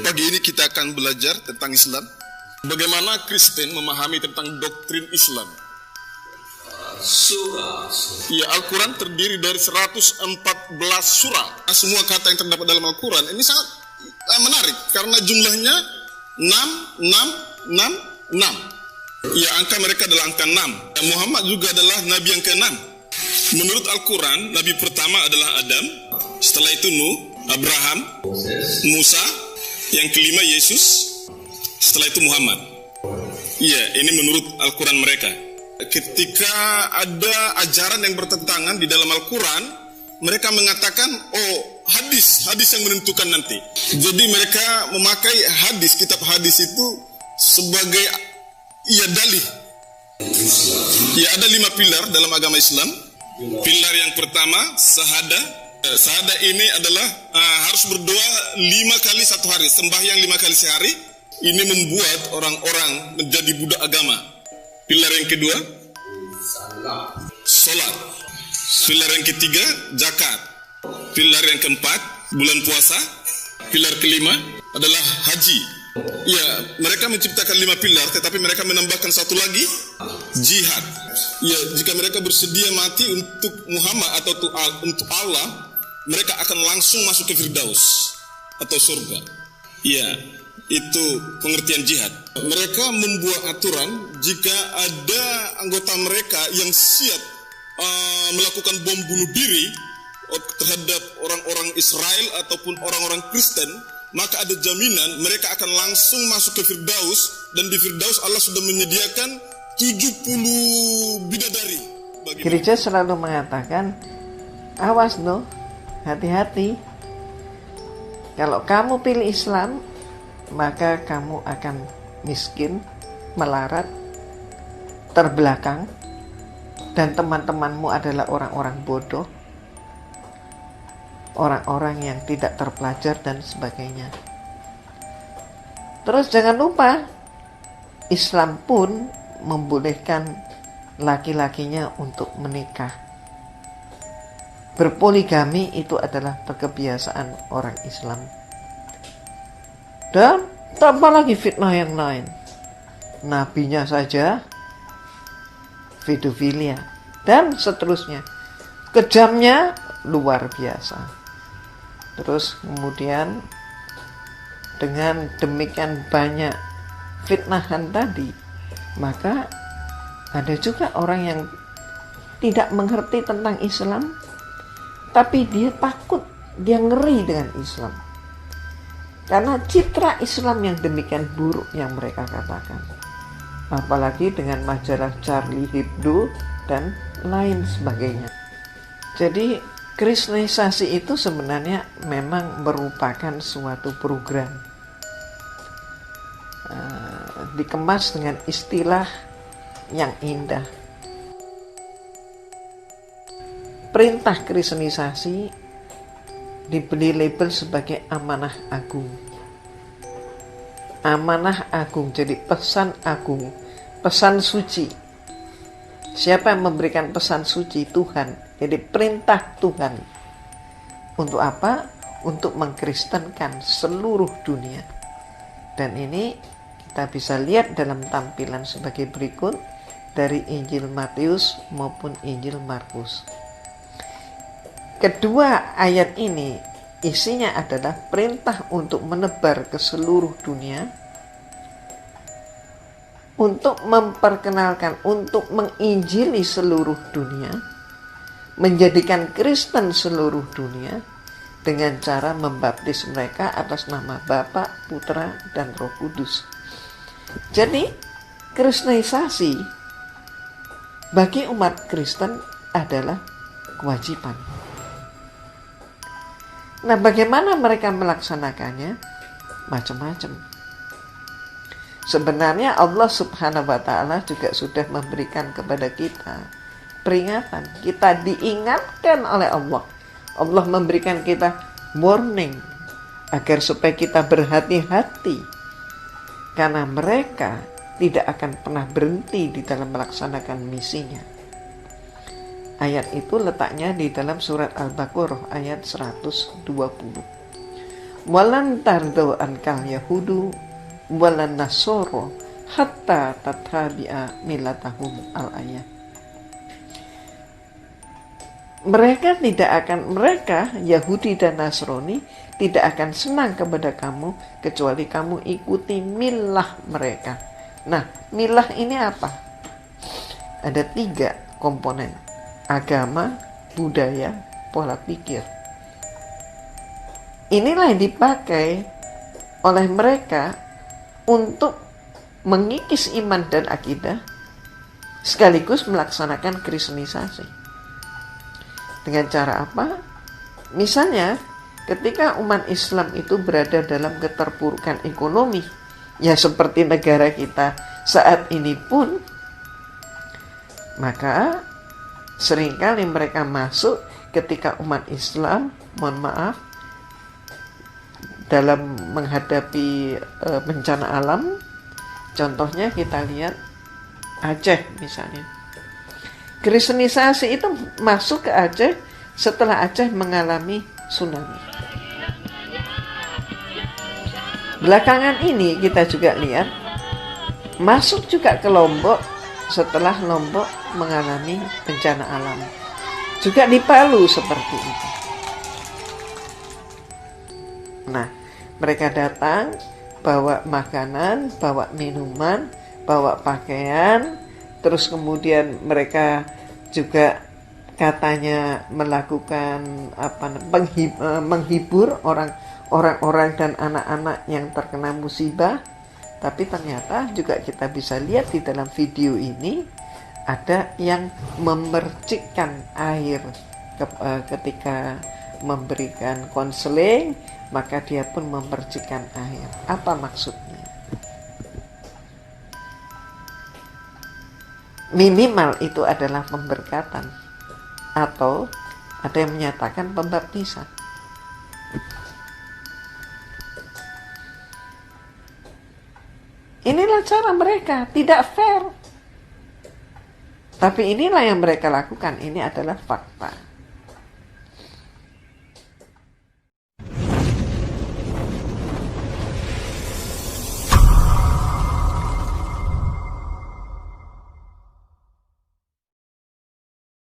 Pagi ini kita akan belajar tentang Islam. Bagaimana Kristen memahami tentang doktrin Islam. Ya, Al-Quran terdiri dari 114 surah. Semua kata yang terdapat dalam Al-Quran ini sangat menarik karena jumlahnya 6. Ya, angka mereka adalah angka 6. Muhammad juga adalah nabi yang ke-6. Menurut Al-Quran, nabi pertama adalah Adam, setelah itu Nuh, Abraham, Musa, yang kelima Yesus, setelah itu Muhammad. Iya, ini menurut Al-Quran mereka. Ketika ada ajaran yang bertentangan di dalam Al-Quran, mereka mengatakan, hadis yang menentukan nanti. Jadi mereka memakai hadis, kitab hadis itu sebagai dalih. Ya, ada 5 pilar dalam agama Islam. Pilar yang pertama, syahadah. Syahadah ini adalah harus berdoa 5 kali satu hari, sembahyang 5 kali sehari. Ini membuat orang-orang menjadi budak agama. Pilar yang kedua, salat. Pilar yang ketiga, zakat. Pilar yang keempat, bulan puasa. Pilar kelima adalah haji. Ya, mereka menciptakan 5 pilar, tetapi mereka menambahkan satu lagi, jihad. Ya, jika mereka bersedia mati untuk Muhammad atau untuk Allah, mereka akan langsung masuk ke Firdaus atau surga. Ya, itu pengertian jihad. Mereka membuat aturan jika ada anggota mereka yang siap melakukan bom bunuh diri terhadap orang-orang Israel ataupun orang-orang Kristen, maka ada jaminan mereka akan langsung masuk ke Firdaus, dan di Firdaus Allah sudah menyediakan 70 bidadari. Gereja selalu mengatakan, awas no, hati-hati. Kalau kamu pilih Islam, maka kamu akan miskin, melarat, terbelakang, dan teman-temanmu adalah orang-orang bodoh, orang-orang yang tidak terpelajar dan sebagainya. Terus jangan lupa, Islam pun membolehkan laki-lakinya untuk menikah. Berpoligami itu adalah kebiasaan orang Islam. Dan tambah lagi fitnah yang lain. Nabinya saja pedofilia dan seterusnya. Kejamnya luar biasa. Terus kemudian dengan demikian banyak fitnahan tadi, maka ada juga orang yang tidak mengerti tentang Islam, tapi dia takut, dia ngeri dengan Islam. Karena citra Islam yang demikian buruk yang mereka katakan. Apalagi dengan majalah Charlie Hebdo dan lain sebagainya. Jadi Kristenisasi itu sebenarnya memang merupakan suatu program. Dikemas dengan istilah yang indah. Perintah Kristenisasi diberi label sebagai amanah agung. Amanah agung, jadi pesan agung, pesan suci. Siapa yang memberikan pesan suci? Tuhan. Jadi perintah Tuhan. Untuk apa? Untuk mengkristenkan seluruh dunia. Dan ini kita bisa lihat dalam tampilan sebagai berikut dari Injil Matius maupun Injil Markus. Kedua ayat ini isinya adalah perintah untuk menebar ke seluruh dunia, untuk memperkenalkan, untuk menginjili seluruh dunia, menjadikan Kristen seluruh dunia dengan cara membaptis mereka atas nama Bapa, Putra, dan Roh Kudus. Jadi, Kristenisasi bagi umat Kristen adalah kewajiban. Nah, bagaimana mereka melaksanakannya? Macam-macam. Sebenarnya Allah Subhanahu wa Ta'ala juga sudah memberikan kepada kita peringatan. Kita diingatkan oleh Allah. Allah memberikan kita warning agar supaya kita berhati-hati, karena mereka tidak akan pernah berhenti di dalam melaksanakan misinya. Ayat itu letaknya di dalam surat Al-Baqarah ayat 120. walan tardo ankal yahudu walan nasoro hatta tattabi'a millatahum al-ayah. Mereka Yahudi dan Nasrani tidak akan senang kepada kamu kecuali kamu ikuti milah mereka. Nah, milah ini apa? Ada 3 komponen: agama, budaya, pola pikir. Inilah yang dipakai oleh mereka untuk mengikis iman dan akidah sekaligus melaksanakan kristenisasi. Dengan cara apa? Misalnya, ketika umat Islam itu berada dalam keterpurukan ekonomi, ya seperti negara kita saat ini pun, maka seringkali mereka masuk ketika umat Islam, mohon maaf, dalam menghadapi bencana alam. Contohnya kita lihat Aceh misalnya. Kristenisasi itu masuk ke Aceh setelah Aceh mengalami tsunami. Belakangan ini kita juga lihat masuk juga ke Lombok setelah Lombok mengalami bencana alam. Juga di Palu seperti itu. Nah, mereka datang bawa makanan, bawa minuman, bawa pakaian, terus kemudian mereka juga katanya melakukan menghibur orang-orang dan anak-anak yang terkena musibah. Tapi ternyata juga kita bisa lihat di dalam video ini ada yang memercikkan air ketika memberikan konseling, maka dia pun memercikkan air. Apa maksudnya? Minimal itu adalah pemberkatan, atau ada yang menyatakan pembaptisan. Inilah cara mereka, tidak fair. Tapi inilah yang mereka lakukan, ini adalah fakta.